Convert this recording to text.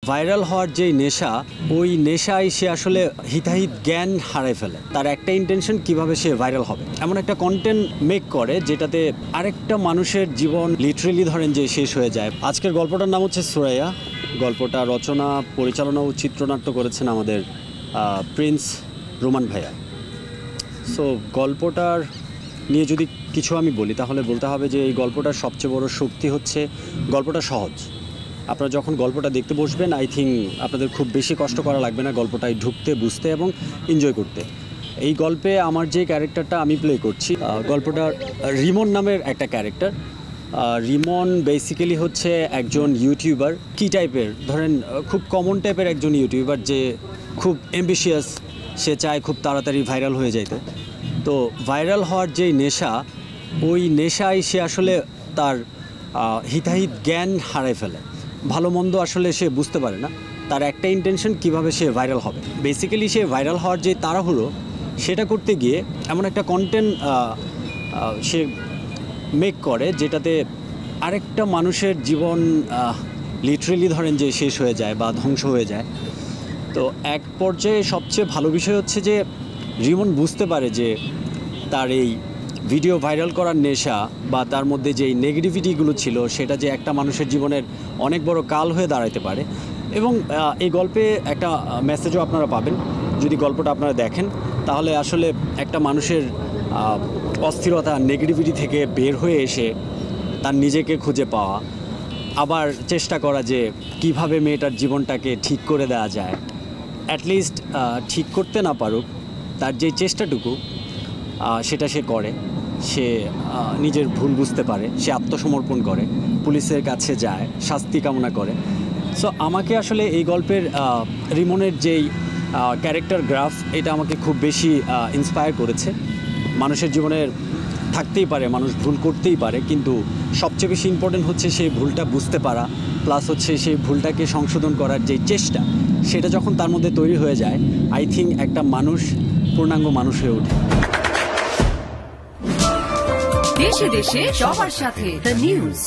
Viral হওয়ার যে নেশা, ওই নেশায় সে আসলে হিতাহিত জ্ঞান হারায় ফেলে। তার একটা ইন্টেনশন কিভাবে সে ভাইরাল হবে, এমন একটা কন্টেন্ট মেক করে যেটাতে আরেকটা মানুষের জীবন লিটারেলি ধরেন যে শেষ হয়ে যায়। আজকের গল্পটার নাম হচ্ছে সুরাইয়া। গল্পটা রচনা, পরিচালনা ও চিত্রনাট্য করেছেন আমাদের প্রিন্স রোমান ভাইয়া। সো গল্পটার নিয়ে যদি কিছু আমি বলি তাহলে বলতে হবে যে এই গল্পটার সবচেয়ে বড় শক্তি হচ্ছে গল্পটা সহজ। আপনারা যখন গল্পটা দেখতে বসবেন, আই থিঙ্ক আপনাদের খুব বেশি কষ্ট করা লাগবে না গল্পটায় ঢুকতে, বুঝতে এবং এনজয় করতে। এই গল্পে আমার যে ক্যারেক্টারটা আমি প্লে করছি, গল্পটার রিমন নামের একটা ক্যারেক্টার। রিমন বেসিক্যালি হচ্ছে একজন ইউটিউবার। কি টাইপের ধরেন, খুব কমন টাইপের একজন ইউটিউবার যে খুব অ্যাম্বিশিয়াস, সে চায় খুব তাড়াতাড়ি ভাইরাল হয়ে যাইতে। তো ভাইরাল হওয়ার যে নেশা, ওই নেশায় সে আসলে তার হিতাহিত জ্ঞান হারায় ফেলে। ভালো মন্দ আসলে সে বুঝতে পারে না। তার একটা ইন্টেনশন কিভাবে সে ভাইরাল হবে। বেসিক্যালি সে ভাইরাল হওয়ার যে তাড়াহুড়ো, সেটা করতে গিয়ে এমন একটা কন্টেন্ট সে মেক করে যেটাতে আরেকটা মানুষের জীবন লিটারেলি ধরেন যে শেষ হয়ে যায় বা ধ্বংস হয়ে যায়। তো এক পর্যায়ে সবচেয়ে ভালো বিষয় হচ্ছে যে রিমন বুঝতে পারে যে তার এই ভিডিও ভাইরাল করার নেশা বা তার মধ্যে যেই নেগেটিভিটিগুলো ছিল, সেটা যে একটা মানুষের জীবনের অনেক বড় কাল হয়ে দাঁড়াতে পারে। এবং এই গল্পে একটা মেসেজও আপনারা পাবেন যদি গল্পটা আপনারা দেখেন। তাহলে আসলে একটা মানুষের অস্থিরতা, নেগেটিভিটি থেকে বের হয়ে এসে তার নিজেকে খুঁজে পাওয়া, আবার চেষ্টা করা যে কিভাবে মেয়েটার জীবনটাকে ঠিক করে দেওয়া যায়। অ্যাটলিস্ট ঠিক করতে না পারুক, তার যে চেষ্টাটুকু সেটা সে করে। সে নিজের ভুল বুঝতে পারে, সে আত্মসমর্পণ করে, পুলিশের কাছে যায়, শাস্তি কামনা করে। সো আমাকে আসলে এই গল্পের রিমনের যেই ক্যারেক্টার গ্রাফ, এটা আমাকে খুব বেশি ইন্সপায়ার করেছে। মানুষের জীবনের থাকতেই পারে, মানুষ ভুল করতেই পারে, কিন্তু সবচেয়ে বেশি ইম্পর্টেন্ট হচ্ছে সেই ভুলটা বুঝতে পারা, প্লাস হচ্ছে সেই ভুলটাকে সংশোধন করার যে চেষ্টা, সেটা যখন তার মধ্যে তৈরি হয়ে যায়, আই থিঙ্ক একটা মানুষ পূর্ণাঙ্গ মানুষ হয়ে ওঠে। দেশে দেশে সবার সাথে দ্য নিউজ।